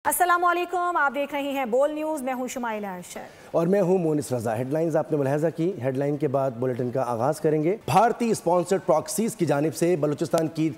अस्सलामुअलैकुम, आप देख रहे हैं बोल न्यूज़। मैं हूं शुमाइला अरशद और मैं हूं मोनिस रजा। हेडलाइंस आपने मुलाहजा की। हेडलाइन के बाद बुलेटिन का आगाज़ करेंगे। भारतीय स्पॉन्सर्ड प्रॉक्सीज की जानिब से बलूचिस्तान की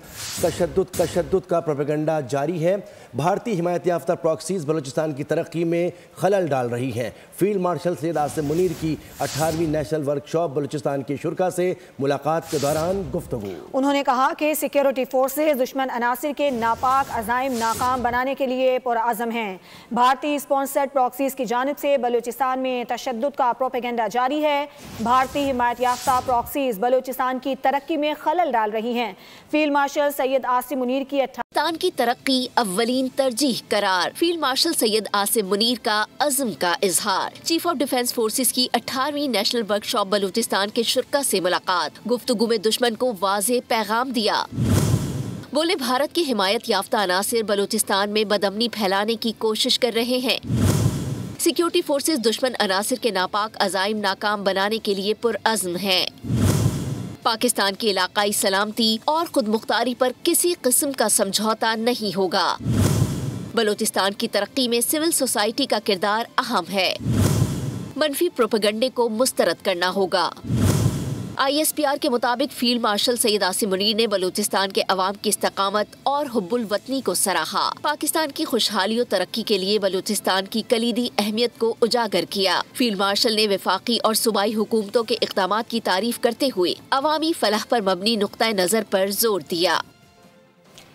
तशद्दुद का प्रोपेगेंडा जारी है। भारतीय हिमायत याफ्ता प्रॉक्सीज बलूचिस्तान की तरक्की में खलल डाल रही हैं। फील्ड मार्शल सैयद आसिम मुनीर की 18वीं नेशनल वर्कशॉप बलूचिस्तान के शुरा से मुलाकात के दौरान गुफ्तगू। उन्होंने कहा कि सिक्योरिटी फोर्सेज दुश्मन अनासिर के नापाक अज़ाइम नाकाम बनाने के लिए पुरअज़म हैं। भारतीय स्पॉन्सर्ड प्रॉक्सीज की जानिब से बलूचिस्तान में तशद्दुद का प्रोपेगेंडा जारी है। भारतीय हिमायत याफ्ता प्रॉक्सीज बलूचिस्तान की तरक्की में खलल डाल रही हैं। फील्ड मार्शल सैयद आसिम मुनीर की पाकिस्तान की तरक्की अव्वलीन तरजीह करार। फील्ड मार्शल सैयद आसिम मुनीर का अज़्म का इजहार। चीफ ऑफ डिफेंस फोर्सेस की 18वीं नेशनल वर्कशॉप बलूचिस्तान के शुरा से मुलाकात। गुफ्तगू में दुश्मन को वाज़े पैगाम दिया। बोले, भारत की हिमायत याफ्ता अनासिर बलूचिस्तान में बदअमनी फैलाने की कोशिश कर रहे हैं। सिक्योरिटी फोर्सेस दुश्मन अनासिर के नापाक अज़ाइम नाकाम बनाने के लिए पुरअज़्म हैं। पाकिस्तान की इलाकाई सलामती और खुद मुख्तारी पर किसी किस्म का समझौता नहीं होगा। बलूचिस्तान की तरक्की में सिविल सोसाइटी का किरदार अहम है। मनफी प्रोपेगेंडे को मुस्तरद करना होगा। ISPR के मुताबिक फील्ड मार्शल सैयद आसिम मुनीर ने बलूचिस्तान के अवाम की इस्तकामत और हुब्बुल वतनी को सराहा। पाकिस्तान की खुशहाली और तरक्की के लिए बलूचिस्तान की कलीदी अहमियत को उजागर किया। फील्ड मार्शल ने वफाकी और सूबाई हुकूमतों के इक़दामात की तारीफ करते हुए अवामी फलाह पर मबनी नुक्ता नज़र पर जोर दिया।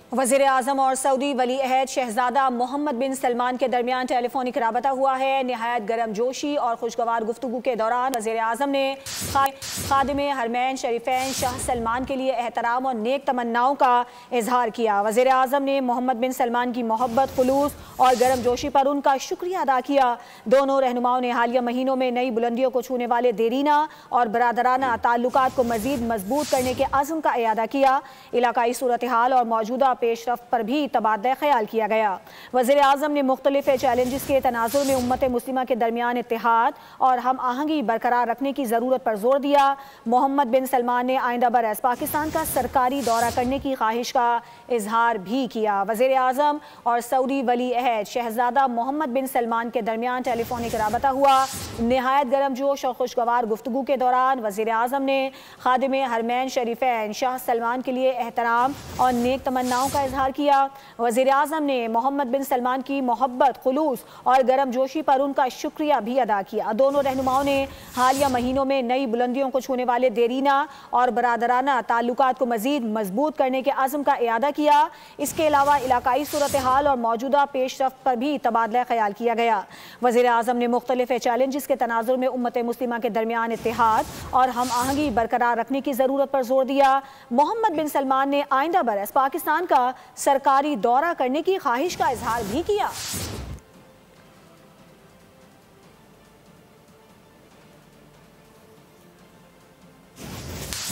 वज़ीर आज़म और सऊदी वली अहद शहजादा मोहम्मद बिन सलमान के दरमियान टेलीफोनिक राबता हुआ है। निहायत गर्म जोशी और खुशगवार गुफ्तगू के दौरान वज़ीर आज़म ने खादिमे हरमैन शरीफैन शाह सलमान के लिए एहतराम और नेक तमन्नाओं का इजहार किया। वज़ीर आज़म ने मोहम्मद बिन सलमान की मोहब्बत, खुलूस और गर्म जोशी पर उनका शुक्रिया अदा किया। दोनों रहनुमाओं ने हालिया महीनों में नई बुलंदियों को छूने वाले देरीना और बरादराना ताल्लुकात को मज़ीद मजबूत करने के अज़्म का इयादा किया। इलाकाई सूरत हाल और मौजूदा पेशरफ्त पर भी तबादला ख्याल किया गया। वज़ीर आज़म ने मुख्तलिफ चैलेंजेस के तनाजुर में उम्मत मुस्लिमा के दरमियान इत्तेहाद और हम आहंगी बरकरार रखने की ज़रूरत पर जोर दिया। मोहम्मद बिन सलमान ने आइंदा बरस पाकिस्तान का सरकारी दौरा करने की ख्वाहिश का इजहार भी किया। वज़ीर आज़म और सऊदी वली अहद शहजादा मोहम्मद बिन सलमान के दरमियान टेलीफोनिक राबता हुआ। निहायत गर्म जोश और खुशगवार गुफ्तगू के दौरान वज़ीर आज़म ने खादिमे हरमैन शरीफैन शाह सलमान के लिए एहतराम और नेक तमन्नाओं का इजहार किया। वज़ीर आज़म ने मोहम्मद बिन सलमान की मोहब्बत, खुलूस और गर्म जोशी पर उनका शुक्रिया भी अदा किया। दोनों रहनुमाओं ने हालिया महीनों में नई बुलंदियों को छूने वाले देरीना और बरादराना ताल्लुकात को मज़ीद मजबूत करने के अज़्म का इयादा किया। इसके अलावा इलाकाई सूरत हाल और मौजूदा पेशरफ्त पर भी तबादला ख्याल किया गया। वज़ीर आज़म ने मुख्तलिफ चैलेंजेस के तनाजुर में उम्मत मुस्लिमा के दरमियान इत्तेहाद और हम आहंगी बरकरार रखने की ज़रूरत पर जोर दिया। मोहम्मद बिन सलमान ने आइंदा बरस पाकिस्तान का सरकारी दौरा करने की ख्वाहिश का इजहार भी किया।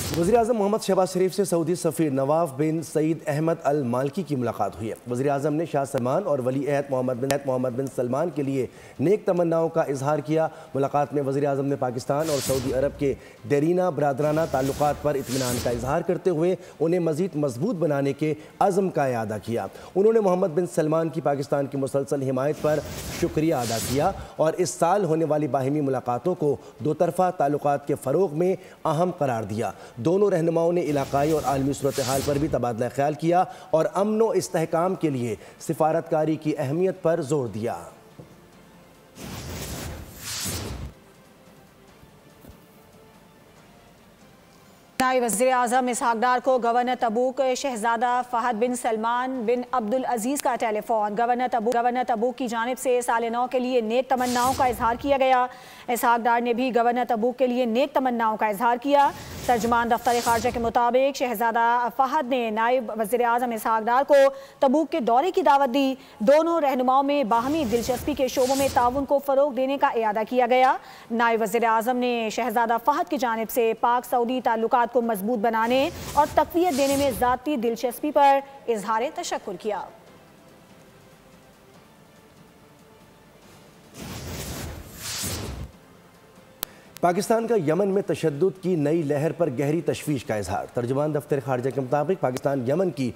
वज़ीर आज़म मोहम्मद शहबाज शरीफ से सऊदी सफ़ीर नवाफ बिन सईद अहमद अल मालकी की मुलाकात हुई है। वज़ीर आज़म ने शाह सलमान और वली अहद मोहम्मद बिन सलमान के लिए नेक तमन्नाओं का इजहार किया। मुलाकात में वज़ीर आज़म ने पाकिस्तान और सऊदी अरब के देरीना बरादराना ताल्लुकात पर इत्मीनान का इजहार करते हुए उन्हें मज़ीद मजबूत बनाने के अज़्म का इयादा किया। उन्होंने मोहम्मद बिन सलमान की पाकिस्तान की मुसलसल हिमायत पर शुक्रिया अदा किया और इस साल होने वाली बाहिमी मुलाकातों को दो तरफ़ा ताल्लुकात के फ़रोग़ में अहम करार दिया। दोनों रहनुमाओं ने इलाकाई और आलमी सूरत हाल पर भी तबादला ख्याल किया और अमन व इस्तेहकाम के लिए सिफारतकारी की अहमियत पर जोर दिया। नायब वज़ीर आज़म इसहाक डार को गवर्नर तबूक शहजादा फ़हद बिन सलमान बिन अब्दुल अजीज़ का टेलीफोन। गवर्नर तबूक की जानिब से साल नौ के लिए नेक तमन्नाओं का इजहार किया गया। इसहाक डार ने भी गवर्नर तबूक के लिए नेक तमन्नाओं का इजहार किया। तर्जुमान दफ्तर ख़ारजा के मुताबिक शहजादा फ़हद ने नायब वज़ीर आज़म इसहाक डार को तबूक के दौरे की दावत दी। दोनों रहनुमाओं में बाहमी दिलचस्पी के शोबों में ताउन को फ़रोग़ देने का इयादा किया गया। नायब वज़ीर आज़म ने शहजादा फ़हद की जानिब से पाक सऊदी ताल्लुकात को मजबूत बनाने और तक़वियत देने में ज़ाती दिलचस्पी पर इजहार तशक्कुर किया। پاکستان کا یمن میں تشدد کی نئی لہر پر گہری تشویش کا اظہار۔ ترجمان دفتر خارجہ کے مطابق پاکستان یمن کی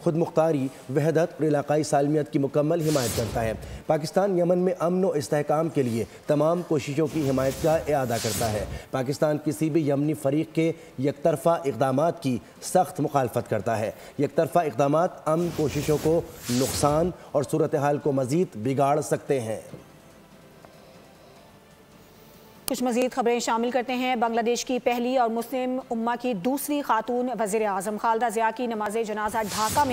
خود مختاری، وحدت اور علاقائی سالمیت کی مکمل حمایت کرتا ہے۔ پاکستان یمن میں امن و استحکام کے لیے تمام کوششوں کی حمایت کا اعادہ کرتا ہے۔ پاکستان کسی بھی یمنی فریق کے یک طرفہ اقدامات کی سخت مخالفت کرتا ہے۔ یک طرفہ اقدامات امن کوششوں کو نقصان اور صورتحال کو مزید بگاڑ سکتے ہیں۔ کچھ مزید خبریں شامل کرتے ہیں۔ بنگلہ دیش کی پہلی اور مسلم امہ کی دوسری خاتون وزیر اعظم خالدہ ضیاء کی نماز جنازہ ڈھاکہ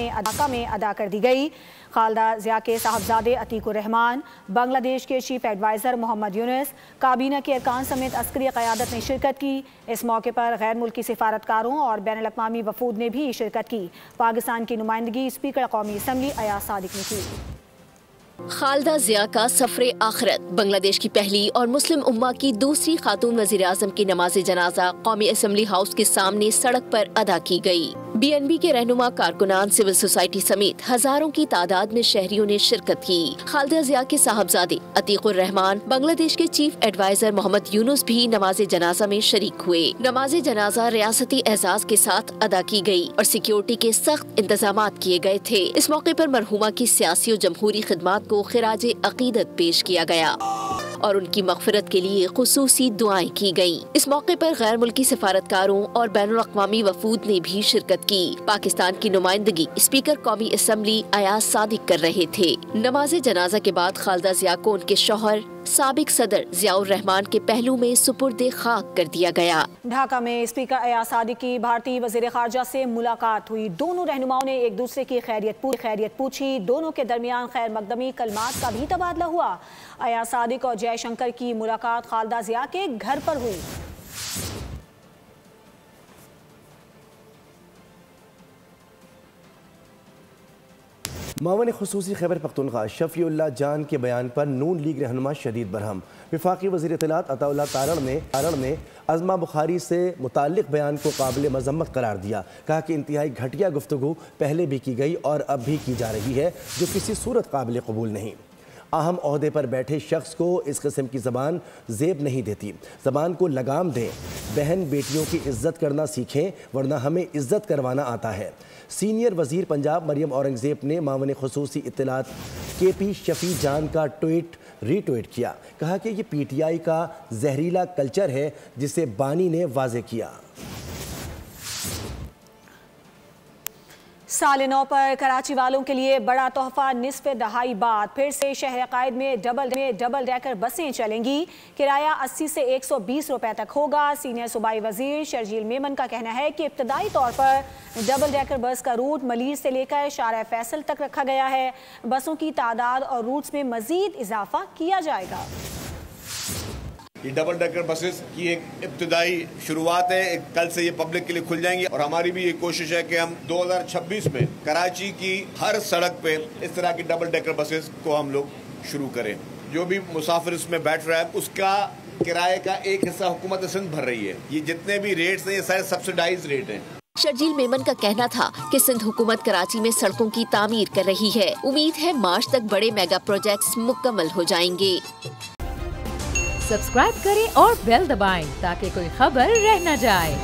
میں ادا کر دی گئی۔ خالدہ ضیاء کے صاحبزادے عتیق الرحمان، بنگلہ دیش کے چیف ایڈوائزر محمد یونس، کابینہ کے ارکان سمیت عسکری قیادت نے شرکت کی۔ اس موقع پر غیر ملکی سفارتکاروں اور بین الاقوامی وفود نے بھی شرکت کی۔ پاکستان کی نمائندگی اسپیکر قومی اسمبلی ایاز صادق نے کی۔ خالدہ ضیاء کا سفر آخرت، بنگلہ دیش کی پہلی اور مسلم امہ کی دوسری خاتون وزیر اعظم کی نماز جنازہ قومی اسمبلی ہاؤس کے سامنے سڑک پر ادا کی گئی۔ BNB کے رہنما، کارکنان، سول سوسائٹی سمیت ہزاروں کی تعداد میں شہریوں نے شرکت کی۔ خالدہ ضیاء کے صاحبزادے عتیق الرحمان، بنگلہ دیش کے چیف ایڈوائزر محمد یونس بھی نماز جنازہ میں شریک ہوئے۔ نماز جنازہ ریاستی اعزاز کے ساتھ ادا کی گئی اور سیکیورٹی کے سخت انتظامات کیے گئے تھے۔ اس موقع پر مرحومہ کی سیاسی و جمہوری خدمات کو خراج عقیدت پیش کیا گیا اور ان کی مغفرت کے لیے خصوصی دعائیں کی گئیں۔ اس موقع پر غیر ملکی سفارتکاروں اور بین الاقوامی وفود نے بھی شرکت کی۔ پاکستان کی نمائندگی اسپیکر قومی اسمبلی ایاز صادق کر رہے تھے۔ نماز جنازہ کے بعد خالدہ ضیاء کو ان کے شوہر سابق صدر ضیاء الرحمان کے پہلو میں سپرد خاک کر دیا گیا۔ ڈھاکہ میں اسپیکر ایاز صادق کی بھارتی وزیر خارجہ سے ملاقات ہوئی۔ دونوں رہنماؤں نے ایک دوسرے کی خیریت پوچھی۔ دونوں کے درمیان خیر مقدمی کلمات کا بھی تبادلہ ہوا۔ ایاز صادق اور جے شنکر کی ملاقات خالدہ ضیاء کے گھر پر ہوئی۔ معاون خصوصی خیبر پختونخوا شفیع اللہ جان کے بیان پر نون لیگ رہنما شدید برہم۔ وفاقی وزیر اطلاعات عطا اللہ تارڑ نے عظمہ بخاری سے متعلق بیان کو قابل مذمت قرار دیا۔ کہا کہ انتہائی گھٹیا گفتگو پہلے بھی کی گئی اور اب بھی کی جا رہی ہے، جو کسی صورت قابل قبول نہیں۔ اہم عہدے پر بیٹھے شخص کو اس قسم کی زبان زیب نہیں دیتی۔ زبان کو لگام دیں، بہن بیٹیوں کی عزت کرنا سیکھیں، ورنہ ہمیں عزت کروانا آتا ہے۔ سینئر وزیر پنجاب مریم اورنگزیب نے معاون خصوصی اطلاعات KP شفیع جان کا ٹویٹ ری ٹویٹ کیا۔ کہا کہ یہ PTI کا زہریلا کلچر ہے جسے بانی نے واضح کیا۔ سال نو پر کراچی والوں کے لیے بڑا تحفہ نصف دہائی بعد پھر سے شہر قائد میں ڈبل ڈیکر بسیں چلیں گی۔ کرایہ 80 سے 120 روپے تک ہوگا۔ سینئر صوبائی وزیر شرجیل میمن کا کہنا ہے کہ ابتدائی طور پر ڈبل ڈیکر بس کا روٹ ملیر سے لے کر شارع فیصل تک رکھا گیا ہے۔ بسوں کی تعداد اور روٹس میں مزید اضافہ کیا جائے گا۔ یہ ڈبل ڈیکر بسز کی ایک ابتدائی شروعات ہے، کل سے یہ پبلک کے لیے کھل جائیں گی اور ہماری بھی یہ کوشش ہے کہ ہم 2026 میں کراچی کی ہر سڑک پہ اس طرح کی ڈبل ڈیکر بسز کو ہم لوگ شروع کریں۔ جو بھی مسافر اس میں بیٹھ رہا ہے اس کا کرائے کا ایک حصہ حکومت سندھ بھر رہی ہے۔ یہ جتنے بھی ریٹس ہیں یہ سارے سبسڈائز ریٹ ہیں۔ شرجیل میمن کا کہنا تھا کہ سندھ حکومت کراچی میں سڑکوں کی تعمیر کر رہی ہے۔ امید ہے مارچ تک بڑے میگا پروجیکٹس مکمل ہو جائیں گے۔ سبسکرائب کریں اور بیل دبائیں تاکہ کوئی خبر رہ نہ جائے۔